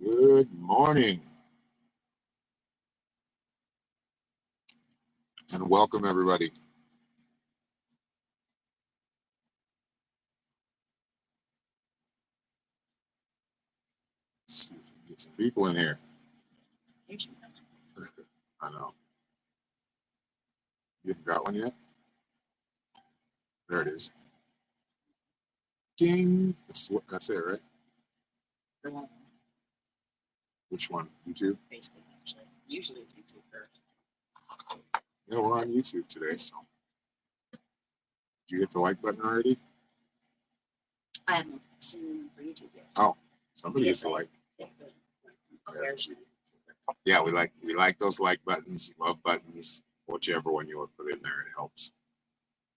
Good morning and welcome everybody. Let's see if we can get some people in here. I know. You haven't got one yet? There it is. Ding. That's it, right? Which one? YouTube? Facebook, actually. Usually it's YouTube first. Yeah, we're on YouTube today, so. Did you hit the like button already? I haven't seen for YouTube yet. Oh, somebody hits the like. Yeah, we like those like buttons, love buttons, whichever one you want to put in there. It helps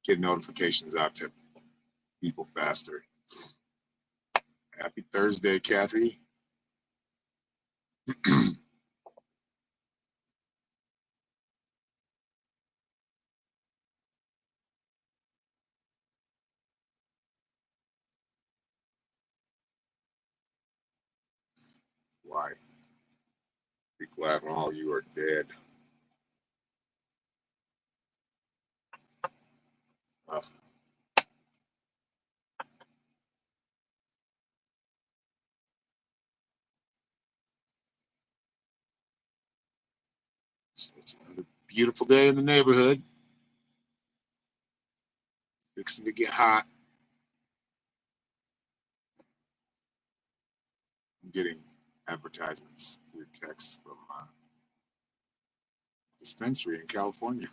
get notifications out to people faster. Happy Thursday, Kathy. Why? Be glad when all you are dead. It's another beautiful day in the neighborhood. Fixing to get hot. I'm getting advertisements through text from dispensary in California.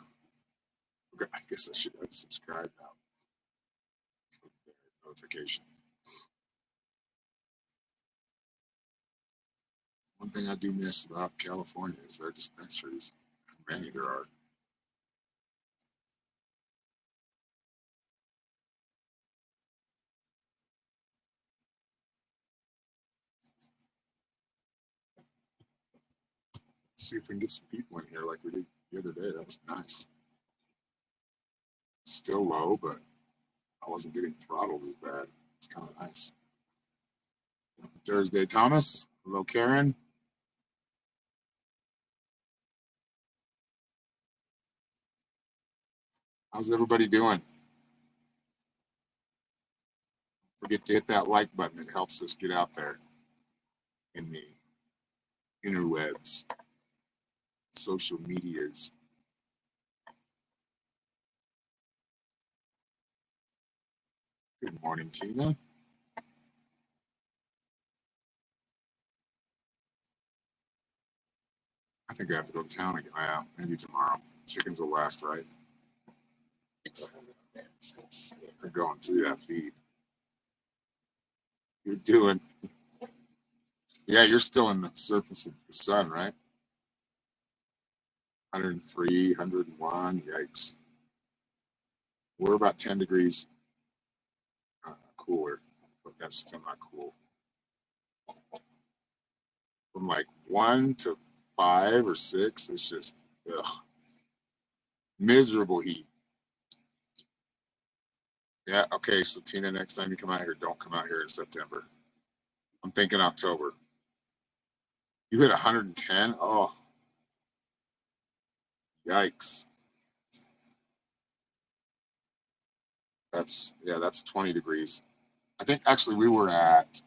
I guess I should unsubscribe now for their notification. One thing I do miss about California is their dispensaries. How many there are. See if we can get some people in here like we did the other day. That was nice. Still low, but I wasn't getting throttled as bad. It's kind of nice. Thursday, Thomas. Hello, Karen. How's everybody doing? Don't forget to hit that like button. It helps us get out there in the interwebs, social medias. Good morning, Tina. I think I have to go to town again. Yeah, maybe tomorrow. Chickens will last, right? They're going through that feed. You're doing. Yeah, you're still in the surface of the sun, right? 103, 101. Yikes. We're about 10 degrees cooler, but that's still not cool. From like 1 to 5 or 6, it's just miserable heat. Yeah, okay, so Tina, next time you come out here, don't come out here in September. I'm thinking October. You hit 110? Oh, yikes. That's 20 degrees. I think actually we were at,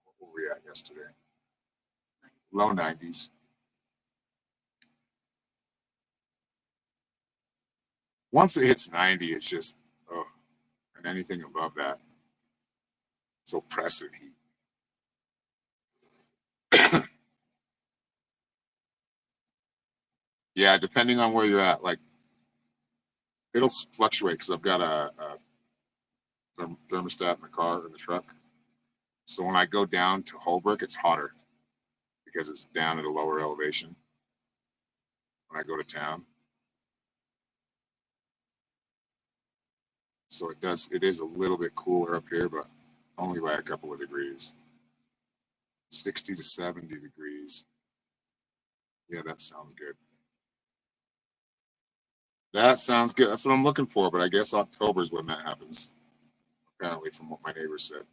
what were we at yesterday? Low 90s. Once it hits 90, it's just, oh, and anything above that, it's oppressive heat. Yeah, depending on where you're at, like it'll fluctuate because I've got a thermostat in the car in the truck. So when I go down to Holbrook, it's hotter because it's down at a lower elevation. When I go to town, so it is a little bit cooler up here, but only by a couple of degrees. 60 to 70 degrees. Yeah, that sounds good. That sounds good. That's what I'm looking for, but I guess October is when that happens, apparently, from what my neighbor said.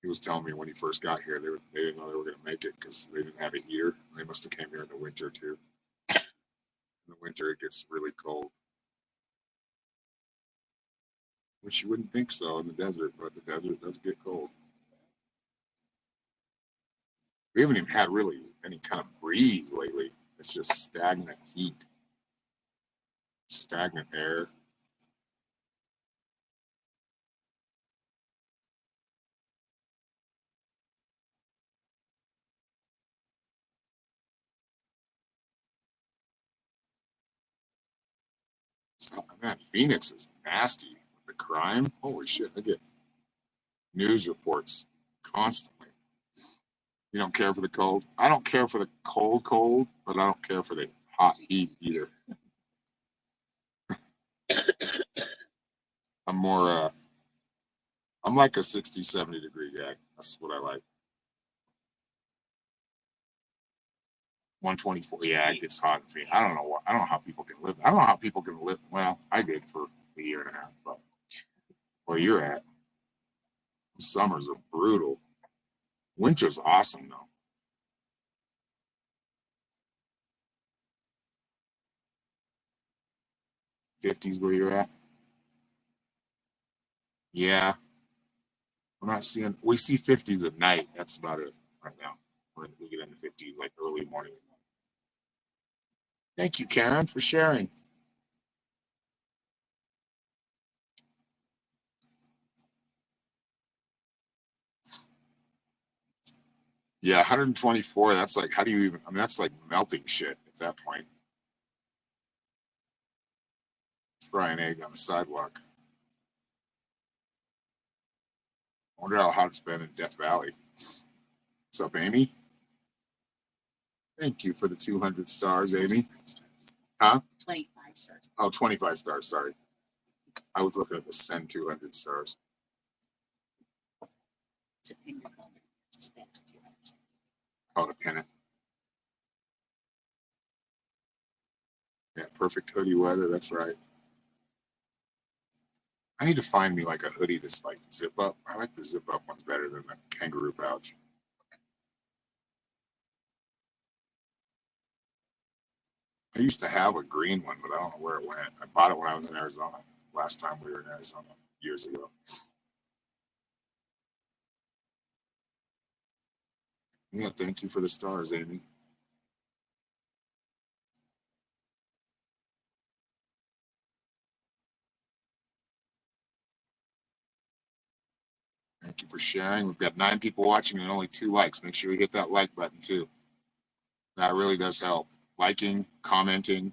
He was telling me when he first got here, they didn't know they were going to make it because they didn't have a heater. They must have came here in the winter too. In the winter, it gets really cold, which you wouldn't think so in the desert, but the desert does get cold. We haven't even had really any kind of breeze lately. It's just stagnant heat, stagnant air. So, man, Phoenix is nasty with the crime. Holy shit! I get news reports constantly. You don't care for the cold. I don't care for the cold, but I don't care for the hot heat either. I'm more, I'm like a 60, 70 degree guy. That's what I like. 124. Yeah, it gets hot in Phoenix. I don't know what. I don't know how people can live. I don't know how people can live. Well, I did for a year and a half, but where you're at, summers are brutal. Winter's awesome though. 50s where you're at. Yeah, I'm not seeing. We see 50s at night. That's about it right now. We get into 50s like early morning. Thank you, Karen, for sharing. Yeah, 124. That's like, how do you even? I mean, that's like melting shit at that point. Fry an egg on the sidewalk. I wonder how hot it's been in Death Valley. What's up, Amy? Thank you for the 200 stars, Amy. Huh? 25 stars. Oh, 25 stars. Sorry. I was looking at the send 200 stars. It's a pin your color. Spend 200. Called a pennant. Yeah, perfect hoodie weather. That's right. I need to find me like a hoodie that's like zip up. I like the zip up ones better than the kangaroo pouch. I used to have a green one, but I don't know where it went. I bought it when I was in Arizona. Last time we were in Arizona years ago. Yeah, thank you for the stars, Amy. Thank you for sharing. We've got 9 people watching and only 2 likes. Make sure you hit that like button too. That really does help. Liking, commenting,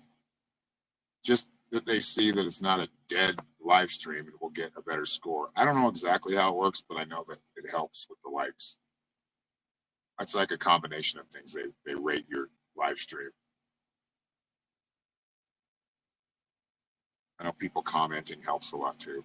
just that they see that it's not a dead live stream and we'll get a better score. I don't know exactly how it works, but I know that it helps with the likes. It's like a combination of things. They rate your live stream. I know people commenting helps a lot too.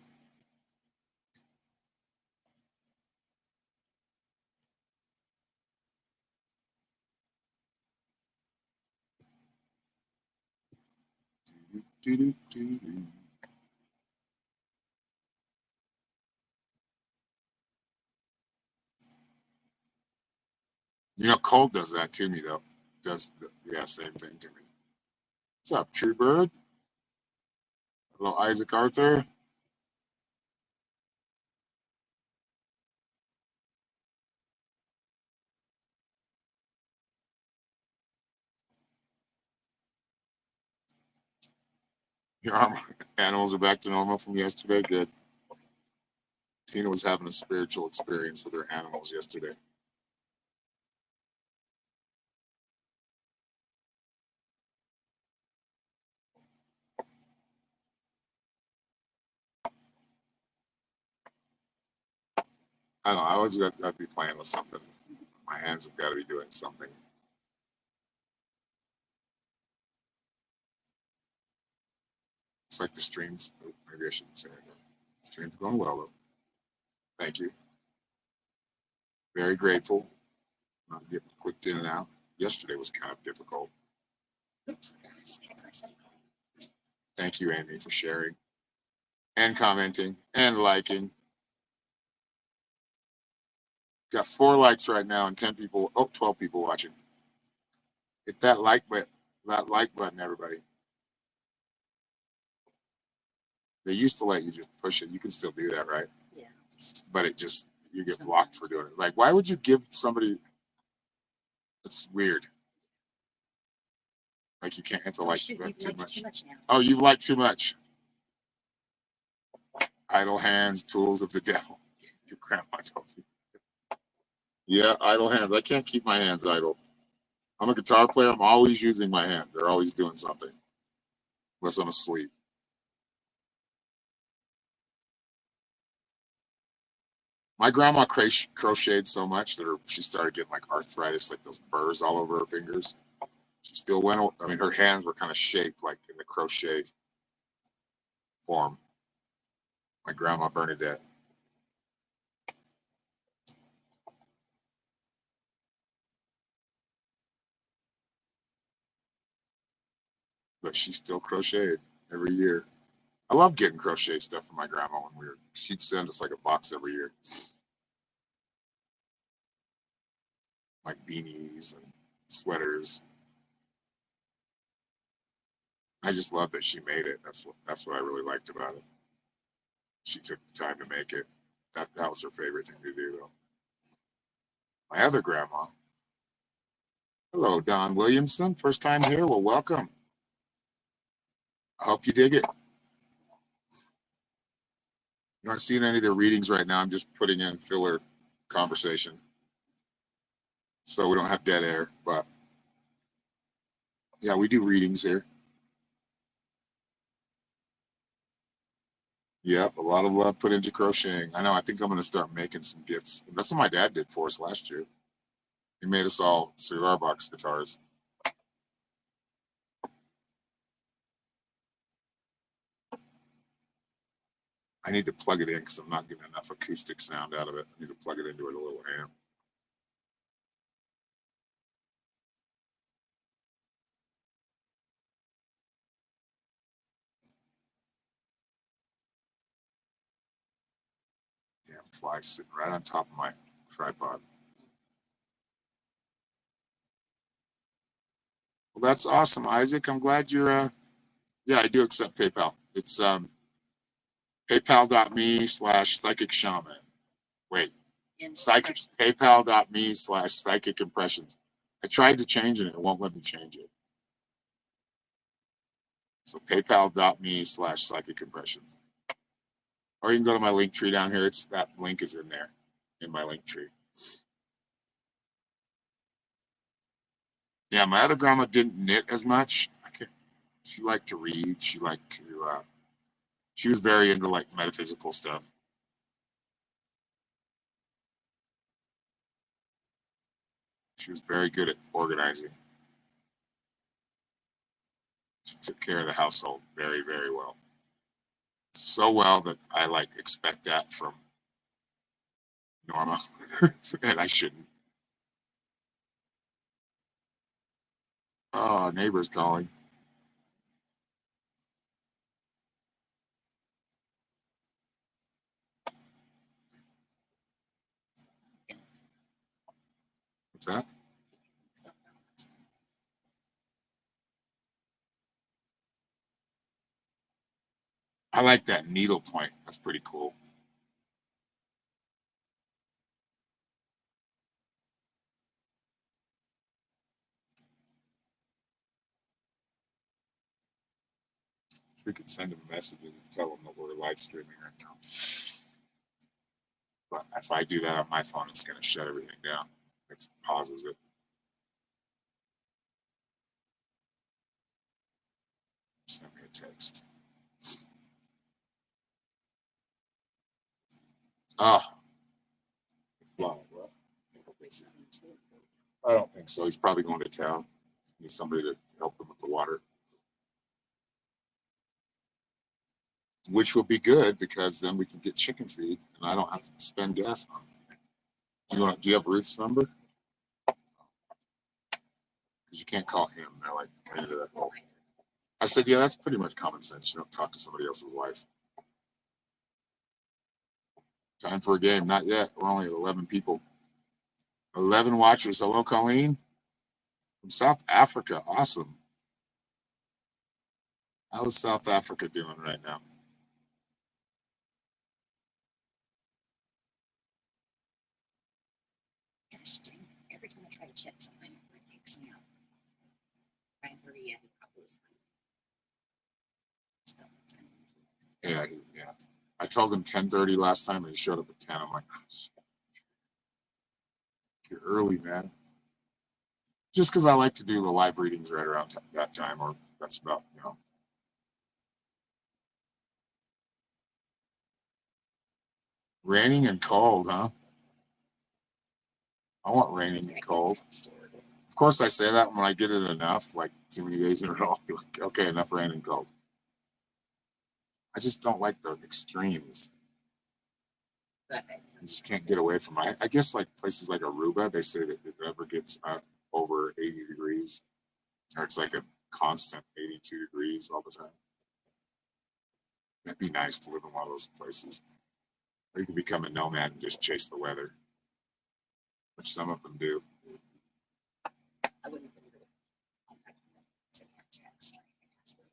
You know, Cold does that to me though. Does yeah, same thing to me. What's up, True Bird? Hello, Isaac Arthur. Your animals are back to normal from yesterday. Good. Tina was having a spiritual experience with her animals yesterday. I don't know. I always got to be playing with something. My hands have got to be doing something. It's like the streams. Maybe I shouldn't say it. The stream's going well though. Thank you. Very grateful. Not getting clicked in and out. Yesterday was kind of difficult. Oops. Thank you, Amy, for sharing and commenting and liking. Got 4 likes right now and 12 people watching. Hit that like button, everybody. They used to let you just push it. You can still do that, right? Yeah. But you get blocked for doing it. Like, why would you give somebody? It's weird. Like, you can't hit the like button too much. Oh, you like too much. Idle hands, tools of the devil. Your grandma told you. Yeah, idle hands. I can't keep my hands idle. I'm a guitar player. I'm always using my hands. They're always doing something. Unless I'm asleep. My grandma crocheted so much that she started getting like arthritis, like those burrs all over her fingers. She still went. I mean, her hands were kind of shaped like in the crochet form. My grandma Bernadette. But she still crocheted every year. I love getting crochet stuff from my grandma she'd send us like a box every year. Like beanies and sweaters. I just love that she made it. That's what I really liked about it. She took the time to make it. That was her favorite thing to do, though. My other grandma. Hello, Don Williamson. First time here. Well, welcome. I hope you dig it. You aren't seeing any of the readings right now. I'm just putting in filler conversation. So we don't have dead air. But yeah, we do readings here. Yep, a lot of love put into crocheting. I know. I think I'm going to start making some gifts. That's what my dad did for us last year. He made us all cigar box guitars. I need to plug it in because I'm not getting enough acoustic sound out of it. I need to plug it into a little amp. Damn fly sitting right on top of my tripod. Well, that's awesome, Isaac. I'm glad you're. Yeah, I do accept PayPal. It's PayPal.me/psychic shaman. Wait, PayPal.me/psychic impressions. I tried to change it. It won't let me change it. So PayPal.me/psychic impressions. Or you can go to my link tree down here. That link is in there, in my link tree. Yeah, my other grandma didn't knit as much. She liked to read. She liked to. She was very into like metaphysical stuff. She was very good at organizing. She took care of the household very, very well. So well that I like expect that from Norma, and I shouldn't. Oh, neighbor's calling. What's that? I like that needle point. That's pretty cool. We could send them messages and tell them that we're live streaming right now. But if I do that on my phone, it's going to shut everything down. It pauses it. Send me a text. Oh. Fly, what? I don't think so. He's probably going to town. Need somebody to help him with the water. Which will be good because then we can get chicken feed and I don't have to spend gas on it. Do you have Ruth's number? Because you can't call him. They're like, I said, yeah, that's pretty much common sense. You don't talk to somebody else's wife. Time for a game. Not yet. We're only at 11 people. 11 watchers. Hello, Colleen. From South Africa. Awesome. How is South Africa doing right now? Gosh dang it. Every time I try to check something, it kicks me out. Brian Purdy, yeah, he probably was fine. It's about the time he was. Yeah. I told him 10:30 last time and he showed up at 10. I'm like, oh, shit. You're early, man. Just because I like to do the live readings right around that time, or that's about, Raining and cold, huh? I want raining and cold. Of course, I say that when I get it enough, like too many days in a row. Like, okay, enough rain and cold. I just don't like the extremes. I just can't get away from it. I guess like places like Aruba, they say that it never gets up over 80 degrees, or it's like a constant 82 degrees all the time. That'd be nice to live in one of those places. Or you can become a nomad and just chase the weather, which some of them do. I wouldn't believe it.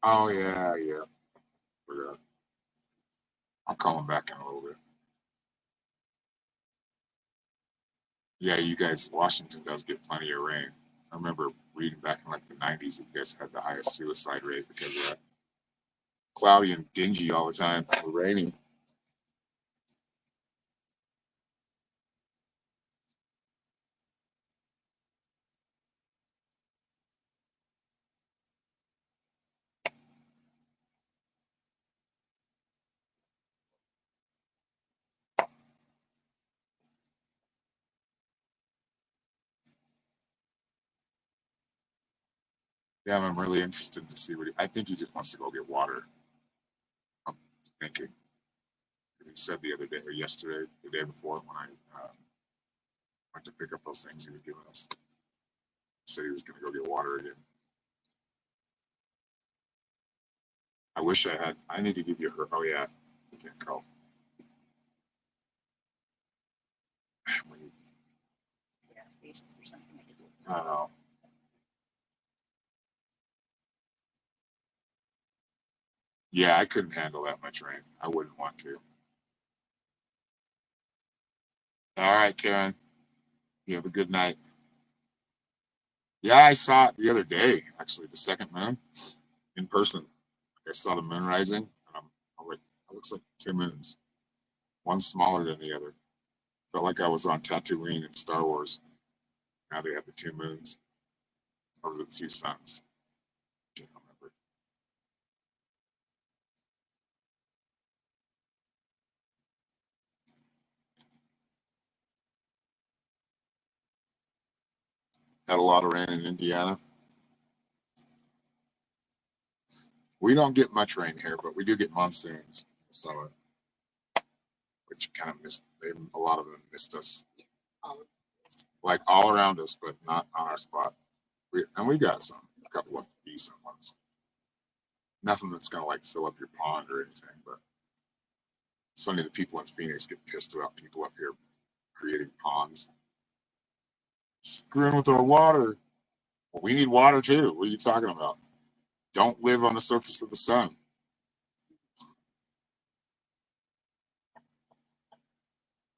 Oh, yeah. I'll call him back in a little bit. Yeah, you guys, Washington does get plenty of rain. I remember reading back in like the 90s, you guys had the highest suicide rate because of that. Cloudy and dingy all the time, or raining. Yeah, I'm really interested to see what I think he just wants to go get water. I'm thinking. He said the other day, or yesterday, the day before, when I went to pick up those things he was giving us, he said he was going to go get water again. I wish I had. I need to give you her. Oh, yeah. You can't go. Yeah, Facebook or something. I could do. I don't know. Yeah, I couldn't handle that much rain. I wouldn't want to. All right, Karen. You have a good night. Yeah, I saw it the other day, actually, the second moon in person. I saw the moon rising, and I'm like, it looks like two moons. One smaller than the other. Felt like I was on Tatooine in Star Wars. Now they have the two moons. Or was it the two suns? Can't remember. Had a lot of rain in Indiana. We don't get much rain here, but we do get monsoons in the summer, which kind of missed. A lot of them missed us, All of this. like all around us, but not on our spot. We got a couple of decent ones. Nothing that's gonna like fill up your pond or anything, but it's funny that people in Phoenix get pissed about people up here creating ponds, screwing with our water. Well, we need water too. What are you talking about? Don't live on the surface of the sun.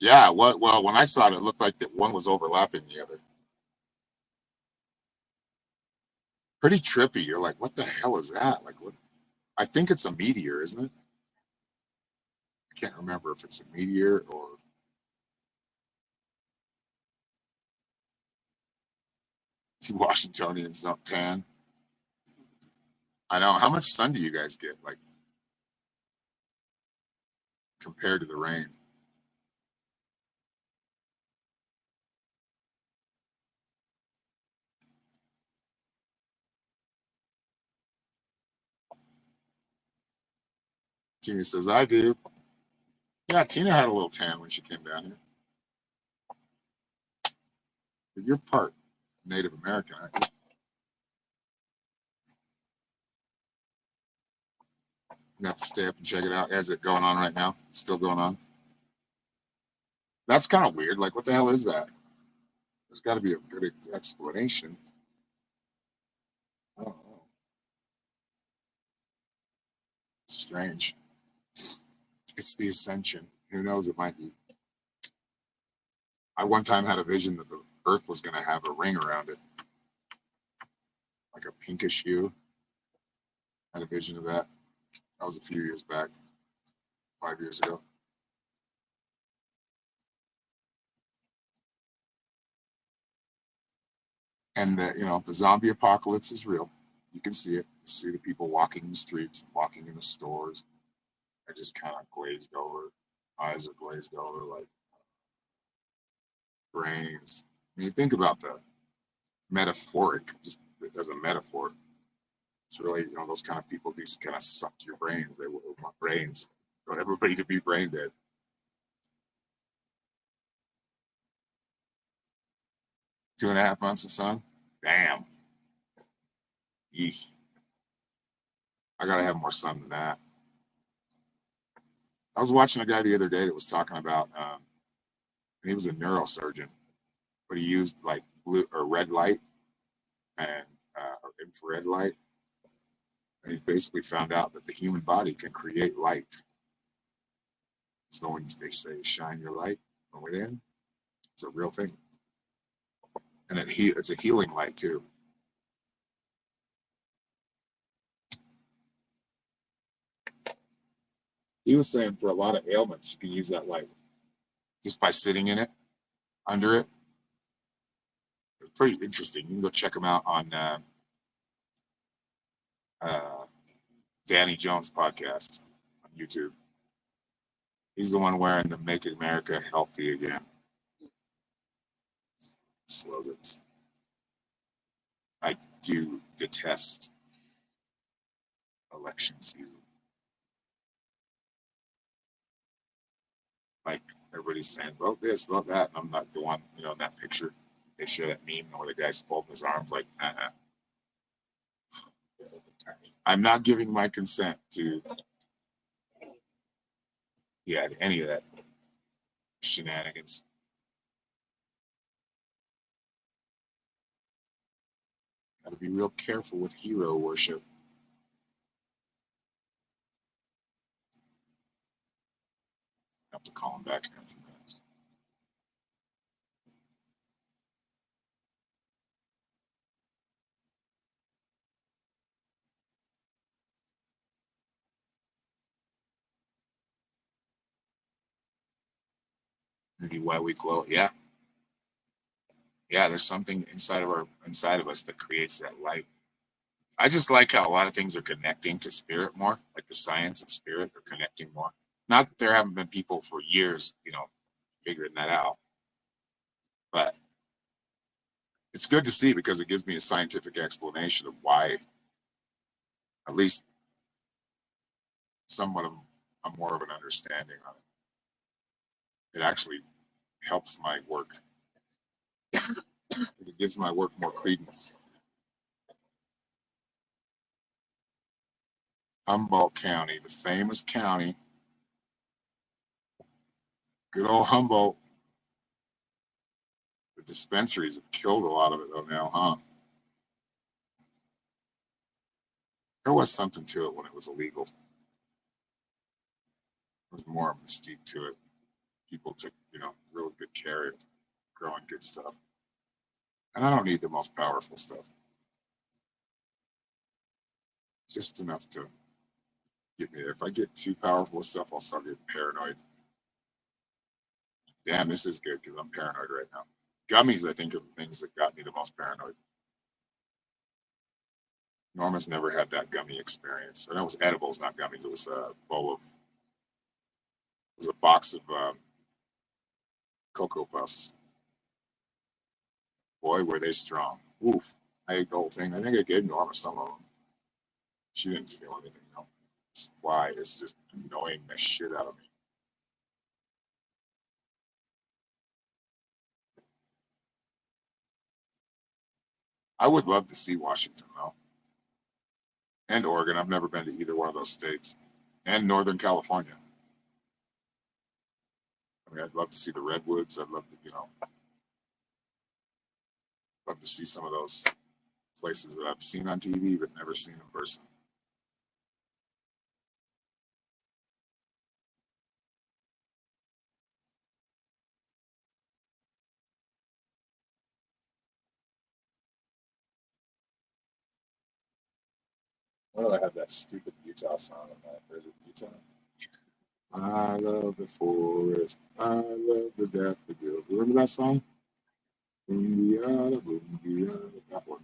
Yeah, well, when I saw it looked like that one was overlapping the other. Pretty trippy. You're like, what the hell is that? Like, what? I think it's a meteor, isn't it? I can't remember if it's a meteor or. You Washingtonians don't tan. I know. How much sun do you guys get? Like, compared to the rain? Tina says, I do. Yeah, Tina had a little tan when she came down here. But you're part Native American, aren't you? You have to stay up and check it out. Is it going on right now? It's still going on. That's kind of weird. Like, what the hell is that? There's got to be a good explanation. I don't know. It's strange. It's the ascension. Who knows? It might be. I one time had a vision that the Earth was going to have a ring around it, like a pinkish hue. I had a vision of that. That was a few years back, 5 years ago. And that, the zombie apocalypse is real. You can see it. You see the people walking the streets, walking in the stores. They're just kind of glazed over. Eyes are glazed over like brains. I mean, think about the metaphoric, just as a metaphor. It's really, those kind of people, these kind of suck your brains. They want brains. They want everybody to be brain dead. Two and a half months of sun? Damn. Yeesh. I gotta have more sun than that. I was watching a guy the other day that was talking about, and he was a neurosurgeon, but he used like blue or red light and infrared light. And he's basically found out that the human body can create light. So when they say shine your light from within, it's a real thing. And it's a healing light too. He was saying for a lot of ailments, you can use that light just by sitting in it, under it. It's pretty interesting. You can go check him out on Danny Jones podcast on YouTube. He's the one wearing the "Make America Healthy Again" slogans. I do detest election season. Like everybody's saying, vote this, vote that, and I'm not the one, in that picture. They show that meme where the guy's folding his arms like, I'm not giving my consent to any of that shenanigans. Got to be real careful with hero worship. I have to call him back in a few minutes. Maybe why we glow. Yeah, there's something inside of us that creates that light. I just like how a lot of things are connecting to spirit more, like the science and spirit are connecting more. Not that there haven't been people for years, figuring that out, but it's good to see because it gives me a scientific explanation of why, at least somewhat of a more of an understanding on it. It actually helps my work. It gives my work more credence. Humboldt County, the famous county. Good old Humboldt. The dispensaries have killed a lot of it though now, huh? There was something to it when it was illegal. There was more mystique to it. People took, really good care of growing good stuff. And I don't need the most powerful stuff. Just enough to get me there. If I get too powerful stuff, I'll start getting paranoid. Damn, this is good because I'm paranoid right now. Gummies, I think, are the things that got me the most paranoid. Norma's never had that gummy experience. Or that was edibles, not gummies. It was a bowl of, it was a box of Cocoa Puffs. Boy, were they strong. Oof. I ate the whole thing. I think I gave Norma some of them. She didn't feel anything, It's why it's just annoying the shit out of me. I would love to see Washington, though. And Oregon. I've never been to either one of those states. And Northern California. I mean, I'd love to see the redwoods. I'd love to, Love to see some of those places that I've seen on TV but never seen in person. Why do I have that stupid Utah song on that? Or is it Utah? I love the forest. I love the daffodils. Remember that song? Boom-de-yada, boom-de-yada, that one.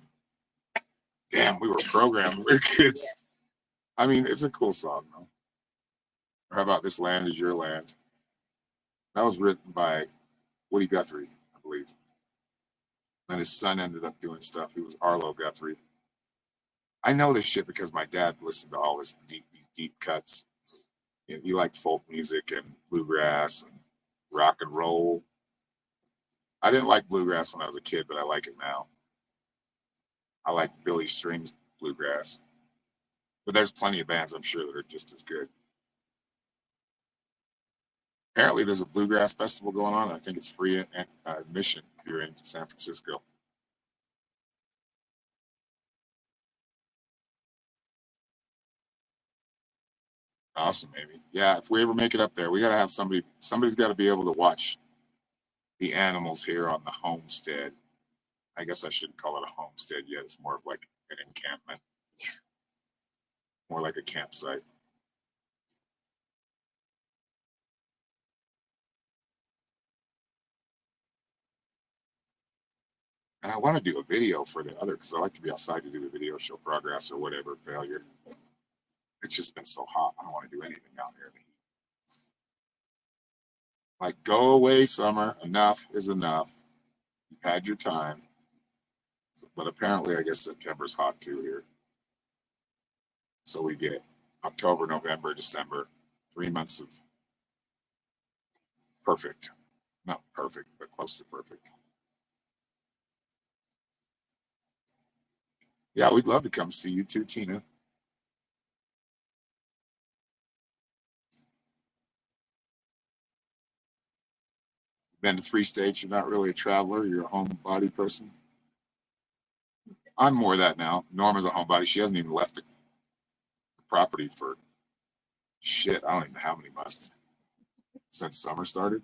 Damn, we were programmed. We were kids. Yes. I mean, it's a cool song, though. Or how about This Land Is Your Land? That was written by Woody Guthrie, I believe. And his son ended up doing stuff. He was Arlo Guthrie. I know this shit because my dad listened to all these deep cuts. And he liked folk music and bluegrass and rock and roll. I didn't like bluegrass when I was a kid, but I like it now. I like Billy Strings bluegrass. But there's plenty of bands I'm sure that are just as good. Apparently, there's a bluegrass festival going on. I think it's free admission if you're in San Francisco. Awesome, Amy. Yeah, if we ever make it up there, we got to have somebody. Somebody's got to be able to watch the animals here on the homestead. I guess I shouldn't call it a homestead yet. It's more of like an encampment. Yeah. More like a campsite. And I want to do a video for the other because I like to be outside to do the video, show progress or whatever, failure. It's just been so hot. I don't want to do anything out here in the heat. Like, go away, summer. Enough is enough. You've had your time. So, but apparently, I guess September's hot too here. So we get October, November, December, 3 months of perfect. Not perfect, but close to perfect. Yeah, we'd love to come see you too, Tina. Been to 3 states. You're not really a traveler. You're a homebody person. I'm more that now. Norma's a homebody. She hasn't even left the property for shit. I don't even know how many months since summer started.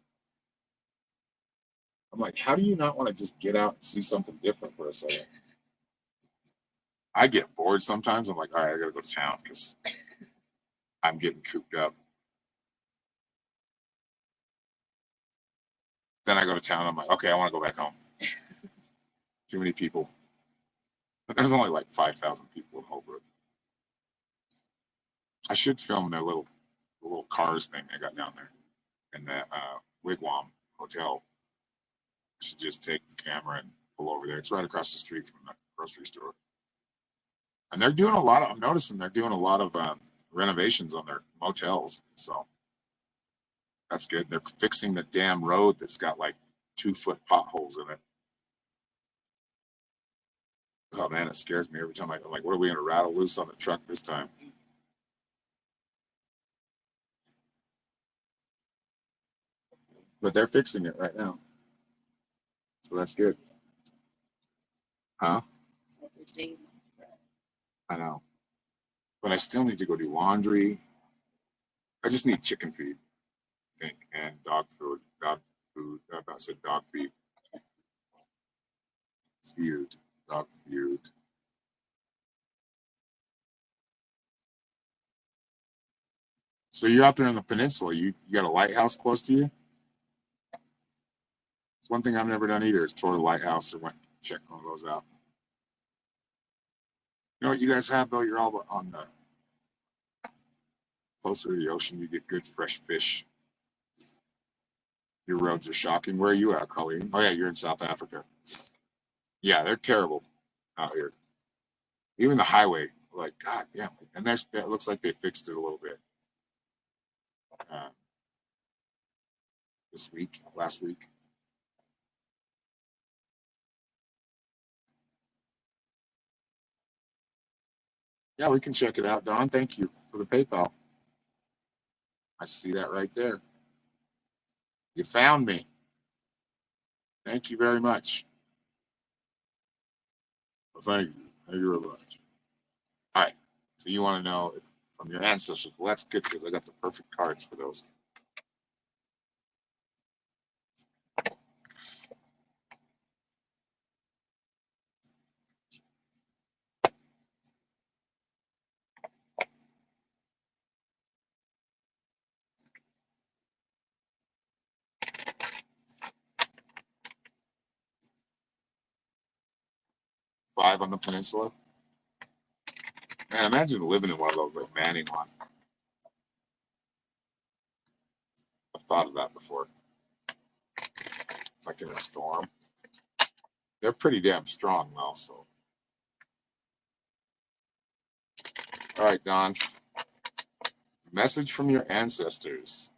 I'm like, how do you not want to just get out and see something different for a second? I get bored sometimes. I'm like, all right, I gotta go to town because I'm getting cooped up. Then I go to town. I'm like, okay, I want to go back home. Too many people. But there's only like 5,000 people in Holbrook. I should film their little cars thing they got down there in that Wigwam Hotel. I should just take the camera and pull over there. It's right across the street from the grocery store. And they're doing a lot of, I'm noticing they're doing a lot of renovations on their motels. So that's good. They're fixing the damn road that's got like 2-foot potholes in it. Oh man, it scares me every time. I'm like, what are we going to rattle loose on the truck this time? But they're fixing it right now. So that's good. Huh? I know. But I still need to go do laundry. I just need chicken feed, I think, and dog food. Dog food. I about said dog feed. Feud. Dog feud. So you're out there in the peninsula. You got a lighthouse close to you? It's one thing I've never done either is tour the lighthouse or went check one of those out. You know what you guys have though? You're all on the closer to the ocean. You get good fresh fish. Your roads are shocking. Where are you at, Colleen? Oh yeah, you're in South Africa. Yeah, they're terrible out here. Even the highway, like God damn. And it looks like they fixed it a little bit last week. Yeah, we can check it out, Don. Thank you for the PayPal. I see that right there. You found me. Thank you very much. Thank you. Thank you very much. All right. So you want to know if, from your ancestors? Well, that's good because I got the perfect cards for those. Five on the peninsula. Man, imagine living in one of those, like Manning one. I've thought of that before. Like in a storm. They're pretty damn strong, though. So, all right, Don. Message from your ancestors.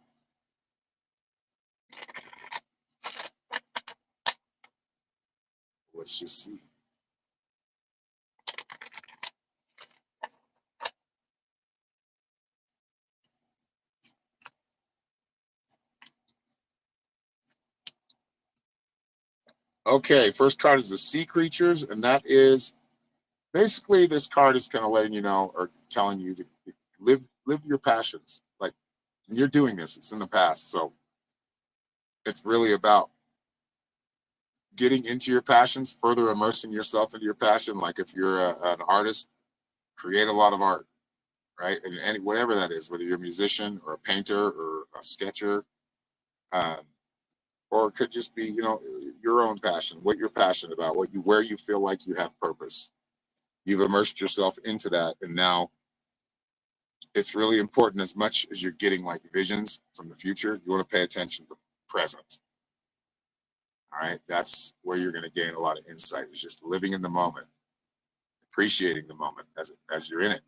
Let's just see. Okay, first card is the sea creatures, and that is basically this card is kind of letting you know or telling you to live your passions. Like you're doing this, it's in the past, so it's really about getting into your passions, further immersing yourself into your passion. Like if you're an artist, create a lot of art, right? And any whatever that is, whether you're a musician or a painter or a sketcher, um, or it could just be your own passion, what you're passionate about, where you feel like you have purpose. You've immersed yourself into that, and now it's really important. As much as you're getting like visions from the future, you want to pay attention to the present. All right, that's where you're going to gain a lot of insight. Is just living in the moment, appreciating the moment as you're in it.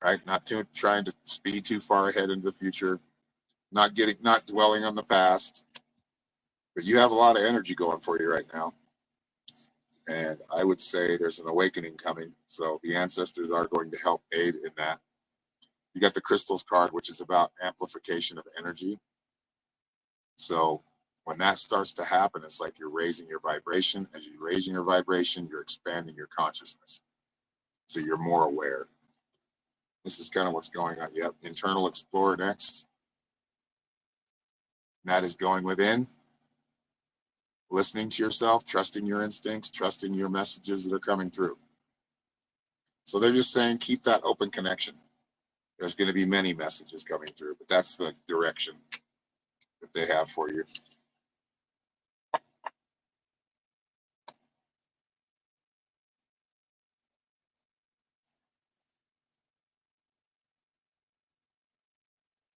Right, not trying to speed too far ahead into the future, not dwelling on the past. But you have a lot of energy going for you right now, and I would say there's an awakening coming. So the ancestors are going to help aid in that. You got the crystals card, which is about amplification of energy. So when that starts to happen, it's like you're raising your vibration. As you're raising your vibration, you're expanding your consciousness. So you're more aware. This is kind of what's going on. You have internal explorer next. And that is going within, listening to yourself, trusting your instincts, trusting your messages that are coming through. So they're just saying, keep that open connection. There's going to be many messages coming through, but that's the direction that they have for you.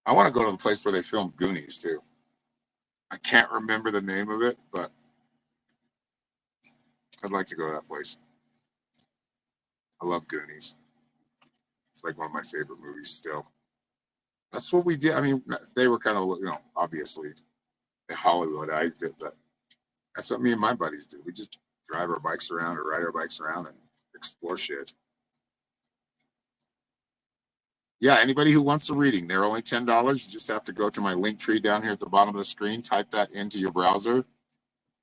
I want to go to the place where they filmed Goonies too. I can't remember the name of it, but I'd like to go to that place. I love Goonies. It's like one of my favorite movies still. That's what we did. I mean, they were kind of, obviously Hollywoodized it, but that's what me and my buddies do. We just drive our bikes around or ride our bikes around and explore shit. Yeah, anybody who wants a reading, they're only $10. You just have to go to my link tree down here at the bottom of the screen, type that into your browser,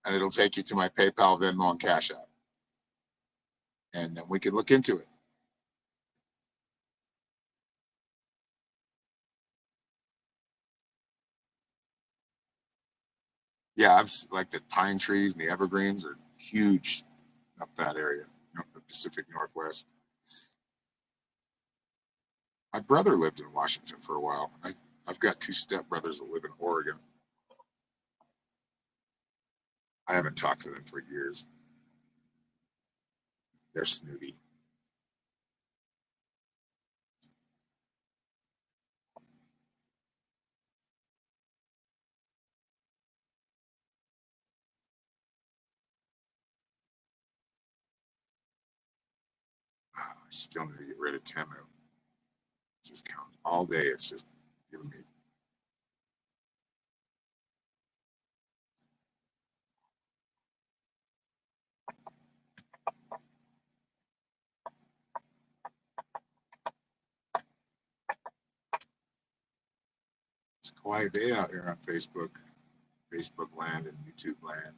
and it'll take you to my PayPal, Venmo, and Cash App. And then we can look into it. Yeah, like the pine trees and the evergreens are huge up that area, the Pacific Northwest. My brother lived in Washington for a while. I've got two stepbrothers that live in Oregon. I haven't talked to them for years. They're snooty. I still need to get rid of Temu. It just counts all day. It's just giving me. It's a quiet day out here on Facebook land and YouTube land.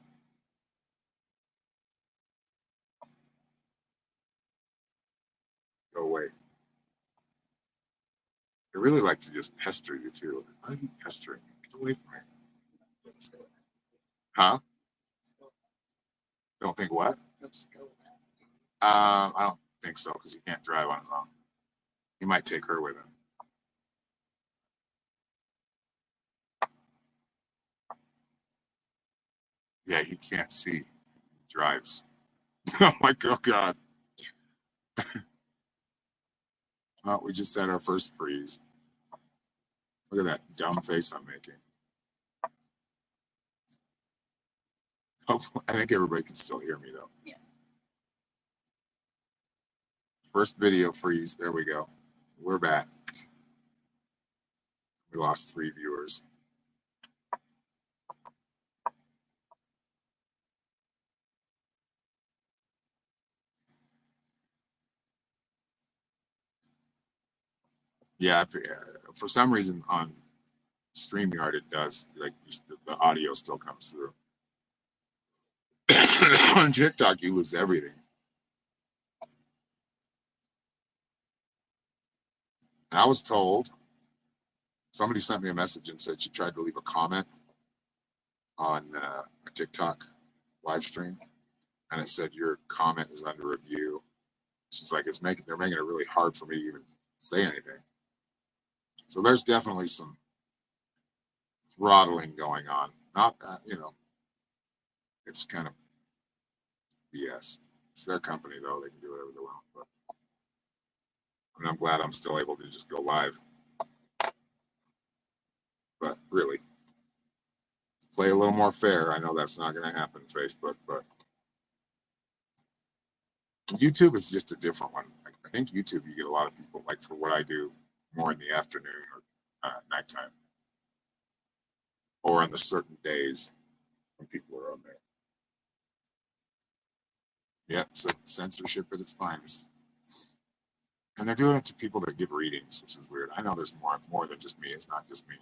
Go away. I really like to just pester you too. Why are you pestering me? Get away from me. Huh? Don't think what? I don't think so because he can't drive on his own. He might take her with him. Yeah, he can't see. He drives. Oh my God. Oh, we just had our first freeze. Look at that dumb face I'm making. Hopefully, I think everybody can still hear me though. Yeah. First video freeze. There we go. We're back. We lost 3 viewers. Yeah, for some reason on StreamYard it does. Like the audio still comes through. On TikTok, you lose everything. And I was told, somebody sent me a message and said she tried to leave a comment on a TikTok live stream, and it said your comment is under review. She's like, they're making it really hard for me to even say anything. So there's definitely some throttling going on. Not, it's kind of BS. It's their company though; they can do whatever they want. But I'm glad I'm still able to just go live. But really, play a little more fair. I know that's not going to happen, Facebook, but YouTube is just a different one. I think YouTube, you get a lot of people, like for what I do, more in the afternoon or nighttime, or on the certain days when people are on there. Yep, so censorship at its finest. And they're doing it to people that give readings, which is weird. I know there's more than just me. It's not just me.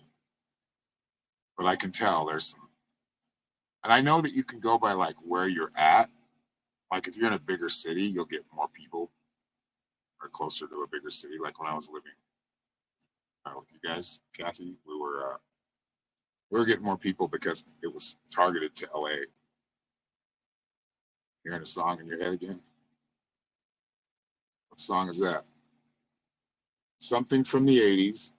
But I can tell there's some. And I know that you can go by like where you're at. Like if you're in a bigger city, you'll get more people or closer to a bigger city. Like when I was living with you guys, Kathy, we were getting more people because it was targeted to LA. Hearing a song in your head again? What song is that? Something from the 80s.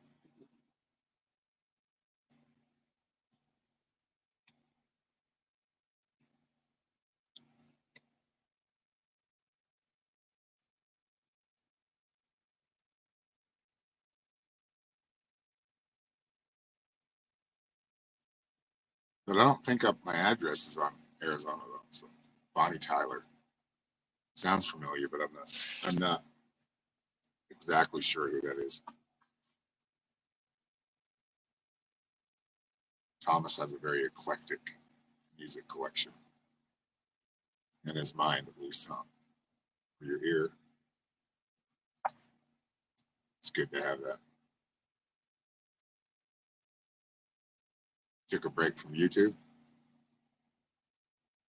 But I don't think my address is on Arizona though. So Bonnie Tyler. Sounds familiar, but I'm not exactly sure who that is. Thomas has a very eclectic music collection. In his mind, at least, huh? For your ear. It's good to have that. Took a break from YouTube.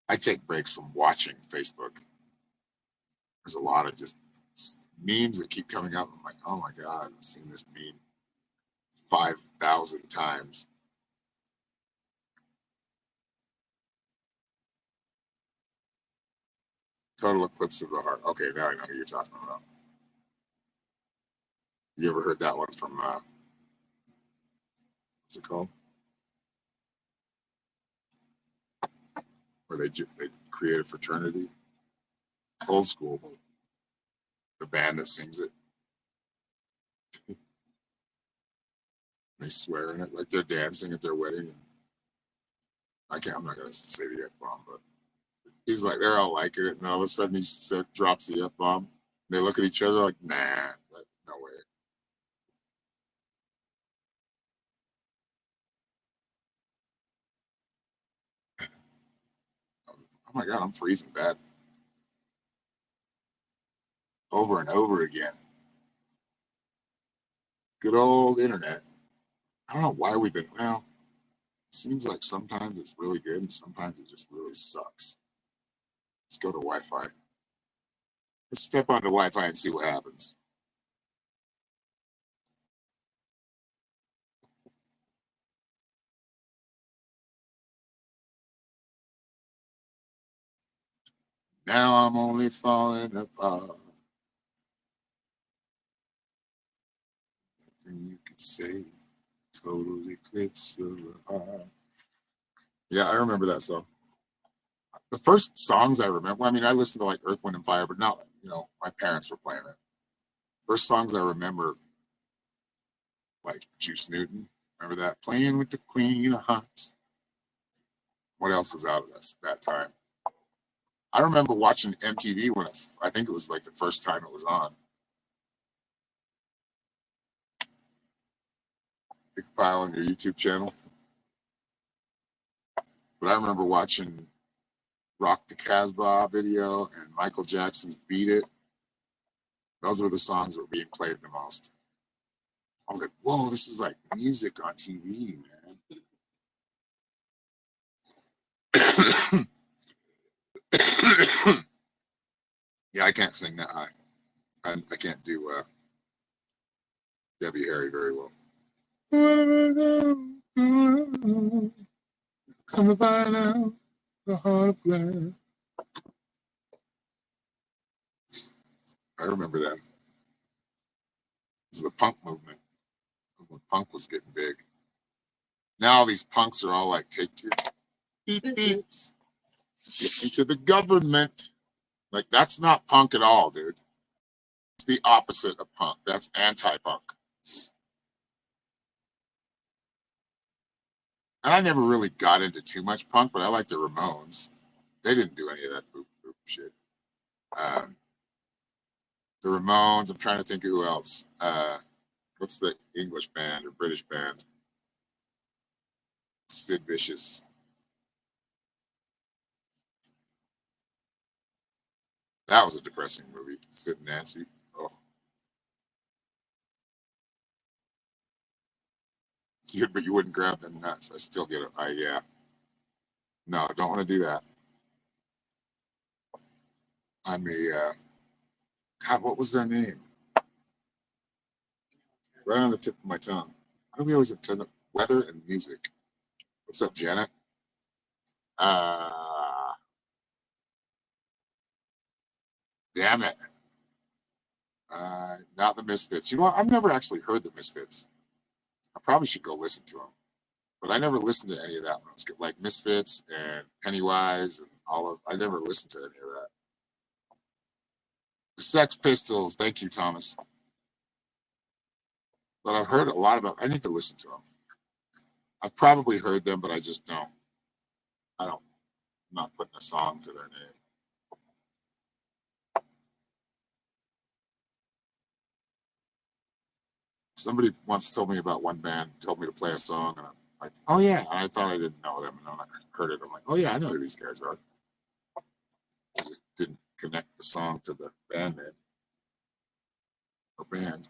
I take breaks from watching Facebook. There's a lot of just memes that keep coming up. I'm like, oh my God, I've seen this meme 5,000 times. Total Eclipse of the Heart. Okay, now I know who you're talking about. You ever heard that one from, what's it called? Where they create a fraternity. Old school. The band that sings it. They swear in it like they're dancing at their wedding. I'm not going to say the F-bomb, but he's like, they're all liking it. And all of a sudden he drops the F-bomb. They look at each other like, nah, no way. Oh my God, I'm freezing bad. Over and over again. Good old internet. I don't know why we've been, well, it seems like sometimes it's really good and sometimes it just really sucks. Let's go to Wi-Fi. Let's step onto Wi-Fi and see what happens. Now I'm only falling apart. Nothing you could say. Total eclipse of the heart. Yeah, I remember that song. The first songs I remember, I mean, I listened to like Earth, Wind, and Fire, but not, my parents were playing it. First songs I remember, like Juice Newton. Remember that? Playing with the Queen of Hearts. What else was out of that time? I remember watching MTV when I think it was like the first time it was on. Big Pile on your YouTube channel. But I remember watching Rock the Casbah video and Michael Jackson's Beat It. Those were the songs that were being played the most. I was like, whoa, this is like music on TV, man. Yeah, I can't sing that high. I can't do Debbie Harry very well. Come and find out the heart of glass. I remember that. It was the punk movement. When punk was getting big. Now these punks are all like, take your beep beeps. Listen to the government. Like, that's not punk at all, dude. It's the opposite of punk. That's anti-punk. And I never really got into too much punk, but I like the Ramones. They didn't do any of that boop boop shit. The Ramones, I'm trying to think of who else. What's the English band or British band? Sid Vicious. That was a depressing movie. Sid and Nancy. Oh. But you wouldn't grab them nuts. I still get it. Yeah. No, don't want to do that. I'm a, God, what was their name? It's right on the tip of my tongue. How do we always attend weather and music? What's up, Janet? Damn it. Not the Misfits. You know what? I've never actually heard the Misfits. I probably should go listen to them. But I never listened to any of that when I was like Misfits and Pennywise and all of. I never listened to any of that. The Sex Pistols. Thank you, Thomas. But I've heard a lot about. I need to listen to them. I've probably heard them, but I just don't. I'm not putting a song to their name. Somebody once told me about one band, told me to play a song, and I'm like, oh yeah. And I thought I didn't know them, and then I heard it. I'm like, oh yeah, I know who these guys are. I just didn't connect the song to the band name or band.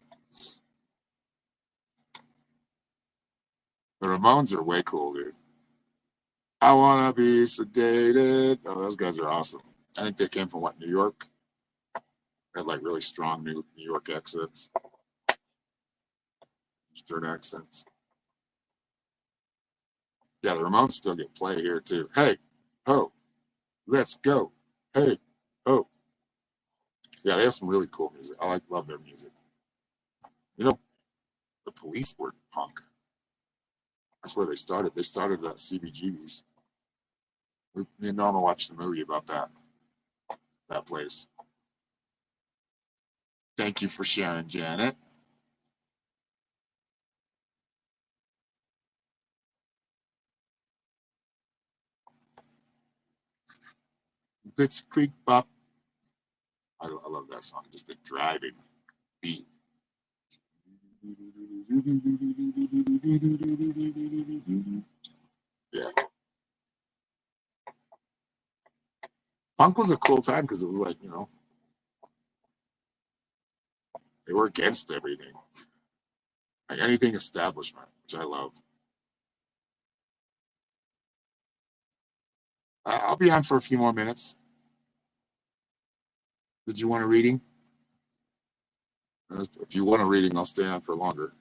The Ramones are way cool, dude. I wanna be sedated. Oh, those guys are awesome. I think they came from New York. They had like really strong New York accents, Eastern accents. Yeah, the Ramones still get play here too. Hey, ho, let's go. Hey, ho. Yeah, they have some really cool music. Love their music. The Police were punk. That's where they started. They started at CBGB's. Me and Norma watched the movie about that place. Thank you for sharing, Janet. Bits Creek Bop. I love that song. Just the driving beat. Yeah. Punk was a cool time because it was like, they were against everything. Like anything establishment, which I love. I'll be on for a few more minutes. Did you want a reading? If you want a reading, I'll stay on for longer.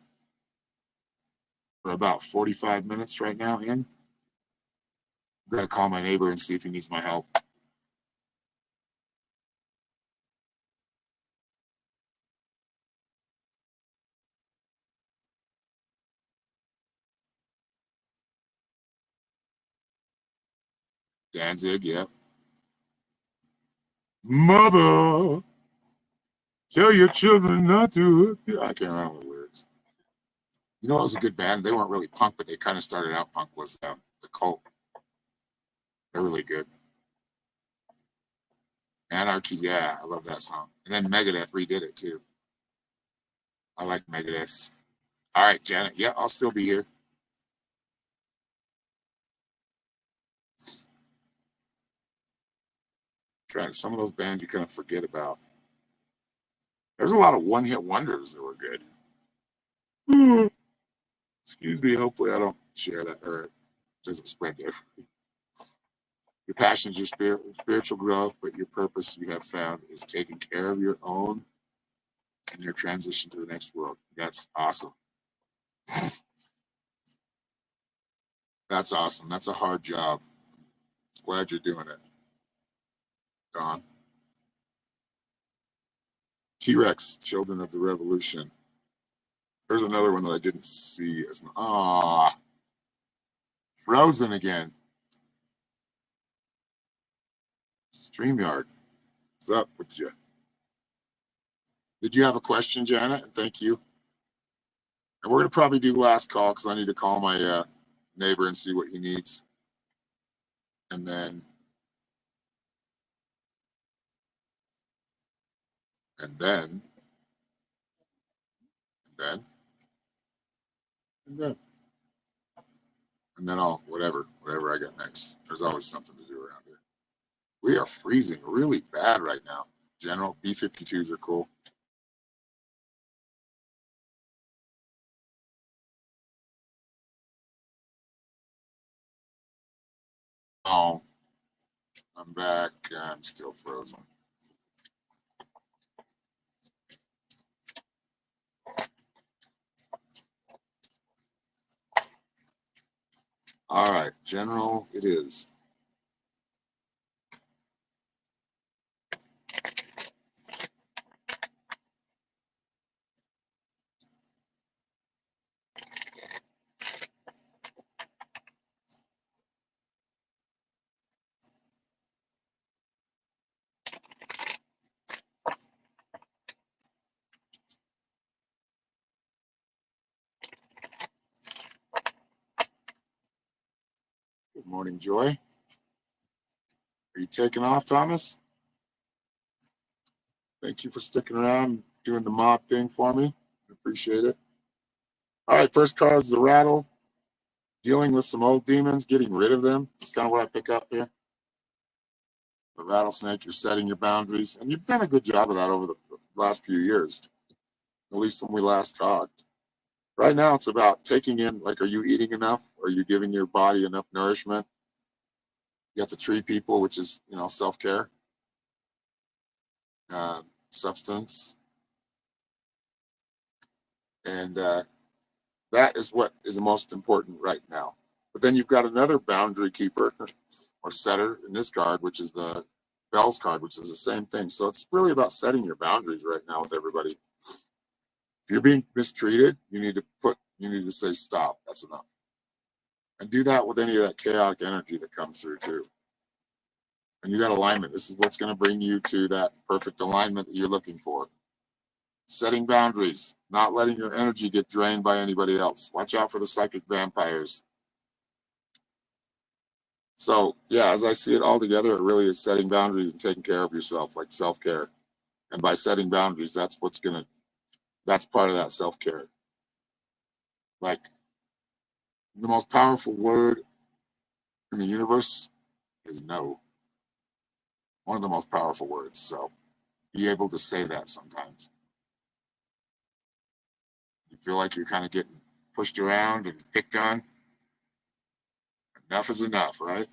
For about 45 minutes right now, Ian. I'm going to call my neighbor and see if he needs my help. Danzig, yeah. Mother, tell your children not to. I can't remember the lyrics. You know, it was a good band. They weren't really punk, but they kind of started out punk. Was The Cult. They're really good. Anarchy, yeah, I love that song. And then Megadeth redid it too. I like Megadeth. All right, Janet. Yeah, I'll still be here. Trying some of those bands you kind of forget about. There's a lot of one-hit wonders that were good. Excuse me. Hopefully, I don't share that or it doesn't spread to everybody. Your passion is your spiritual growth, but your purpose you have found is taking care of your own and your transition to the next world. That's awesome. That's awesome. That's a hard job. Glad you're doing it, Don. T-Rex, Children of the Revolution. There's another one that I didn't see. Frozen again. StreamYard. What's up with you? Did you have a question, Janet? Thank you. And we're going to probably do last call because I need to call my neighbor and see what he needs. And then I'll whatever I get next. There's always something to do around here. We are freezing really bad right now. General B-52s are cool. Oh, I'm back. I'm still frozen. All right, General, it is. Good morning, Joy. Are you taking off, Thomas? Thank you for sticking around, doing the mob thing for me. I appreciate it. All right, first card is the rattle. Dealing with some old demons, getting rid of them. That's kind of what I pick up here. The rattlesnake, you're setting your boundaries. And you've done a good job of that over the last few years, at least when we last talked. Right now, it's about taking in, like, are you eating enough? Are you giving your body enough nourishment? You have to treat people, which is, self-care, substance. And that is what is the most important right now. But then you've got another boundary keeper or setter in this card, which is the Bell's card, which is the same thing. So it's really about setting your boundaries right now with everybody. If you're being mistreated, you need to say stop. That's enough. And do that with any of that chaotic energy that comes through too. And you got alignment. This is what's going to bring you to that perfect alignment that you're looking for. Setting boundaries, not letting your energy get drained by anybody else. Watch out for the psychic vampires. So, yeah, as I see it all together, it really is setting boundaries and taking care of yourself, like self-care. And by setting boundaries, that's part of that self-care. Like, the most powerful word in the universe is no. One of the most powerful words. So, be able to say that sometimes. You feel like you're kind of getting pushed around and picked on. Enough is enough, right?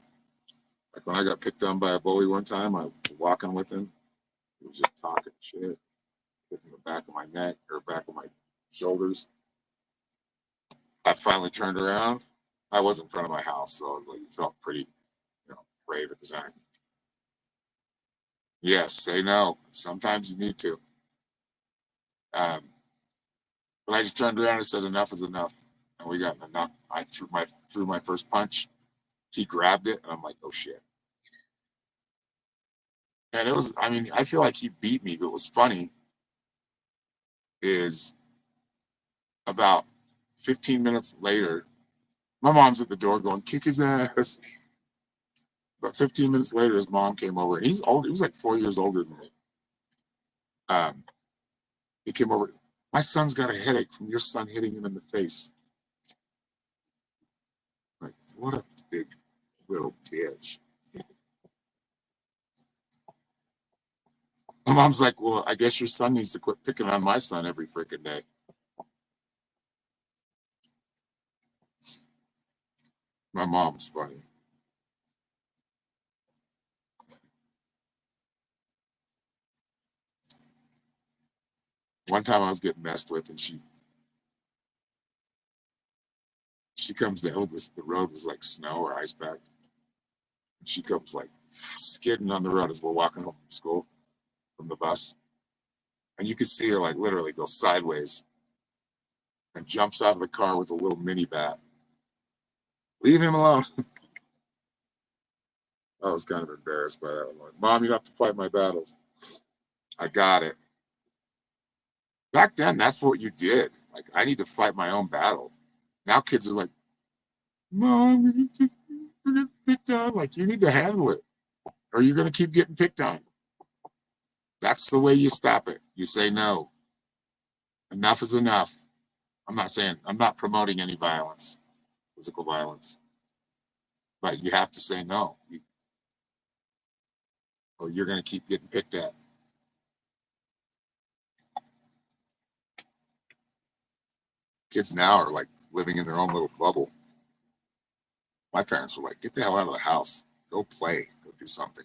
Like when I got picked on by a bully one time, I was walking with him. He was just talking shit, hitting the back of my neck or back of my shoulders. I finally turned around. I was in front of my house, so I was like, felt pretty, brave at the time. Yes, say no. Sometimes you need to. But I just turned around and said, enough is enough. And we got enough. I threw my first punch. He grabbed it, and I'm like, oh shit. And it was, I mean, I feel like he beat me, but what's funny is about 15 minutes later, my mom's at the door going, kick his ass. But 15 minutes later, his mom came over. He's old. He was like 4 years older than me. He came over. My son's got a headache from your son hitting him in the face. Like, what a big little bitch. My mom's like, well, I guess your son needs to quit picking on my son every freaking day. My mom's funny. One time I was getting messed with, and she comes down. The road was like snow or ice pack. And she comes like skidding on the road as we're walking home from school, from the bus. And you could see her like literally go sideways and jumps out of the car with a little mini bat. Leave him alone. I was kind of embarrassed by that one. Like, Mom, you don't have to fight my battles. I got it. Back then, that's what you did. Like, I need to fight my own battle. Now kids are like, Mom, we're getting picked on. Like, you need to handle it, or you're going to keep getting picked on. That's the way you stop it. You say no. Enough is enough. I'm not promoting any violence, physical violence. But you have to say no, or you're going to keep getting picked at. Kids now are like living in their own little bubble. My parents were like, get the hell out of the house. Go play. Go do something.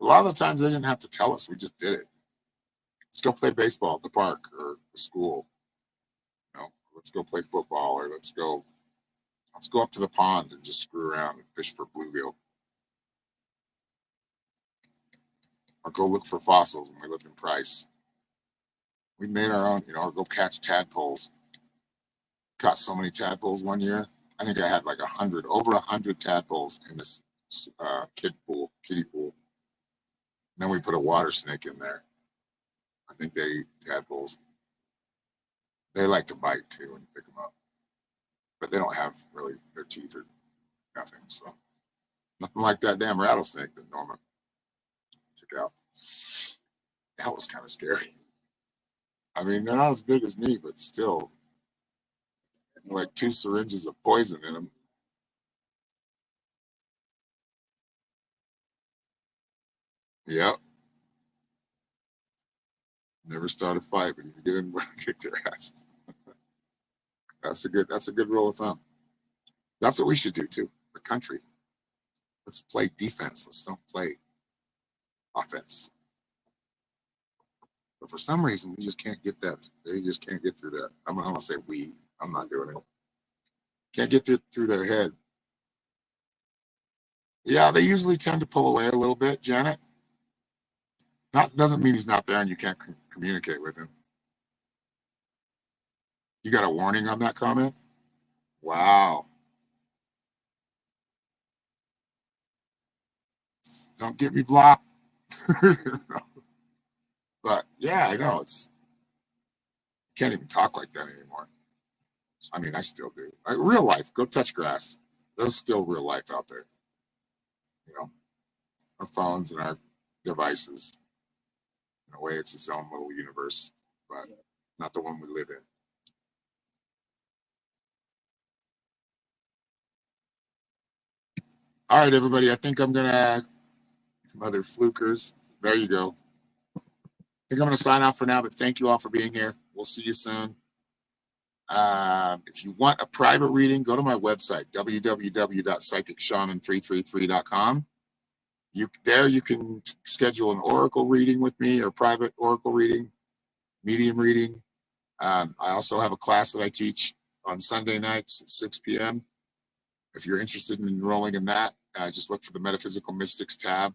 A lot of the times they didn't have to tell us. We just did it. Let's go play baseball at the park or the school. You know, let's go play football, or let's go up to the pond and just screw around and fish for bluegill. Or go look for fossils when we lived in Price. We made our own, or go catch tadpoles. Caught so many tadpoles one year. I think I had like over 100 tadpoles in this kiddie pool. And then we put a water snake in there. I think they eat tadpoles. They like to bite too when you pick them up, but they don't have really their teeth or nothing. So nothing like that damn rattlesnake that Norma took out. That was kind of scary. I mean, they're not as big as me, but still, like 2 syringes of poison in them. Yep. Never start a fight, but if you get in, kick their asses. That's a good rule of thumb. That's what we should do too. The country. Let's play defense. Let's don't play offense. But for some reason, we just can't get that. They just can't get through that. I'm gonna say we. I'm not doing it. Can't get through their head. Yeah, they usually tend to pull away a little bit, Janet. That doesn't mean he's not there and you can't communicate with him. You got a warning on that comment? Wow. Don't get me blocked. But yeah, I know you can't even talk like that anymore. I mean, I still do. Like, real life, go touch grass. There's still real life out there. Our phones and our devices. In a way, it's its own little universe, but not the one we live in. All right, everybody. I think I'm gonna some other flukers. There you go. I think I'm gonna sign off for now, but thank you all for being here. We'll see you soon. If you want a private reading, go to my website, www.psychicshaman333.com. You can schedule an oracle reading with me, or private oracle reading, medium reading. I also have a class that I teach on Sunday nights at 6 p.m. If you're interested in enrolling in that, just look for the Metaphysical Mystics tab.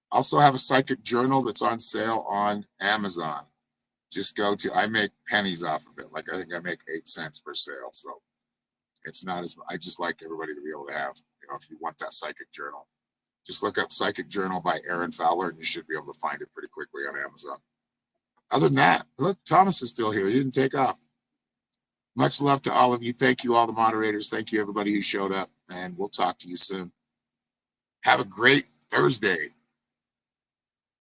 Also have a psychic journal that's on sale on Amazon. Just I make pennies off of it. Like, I think I make 8 cents per sale. So it's not I just like everybody to be able to have, if you want that psychic journal. Just look up Psychic Journal by Aaron Fowler, and you should be able to find it pretty quickly on Amazon. Other than that, look, Thomas is still here. He didn't take off. Much love to all of you. Thank you, all the moderators. Thank you, everybody who showed up, and we'll talk to you soon. Have a great Thursday.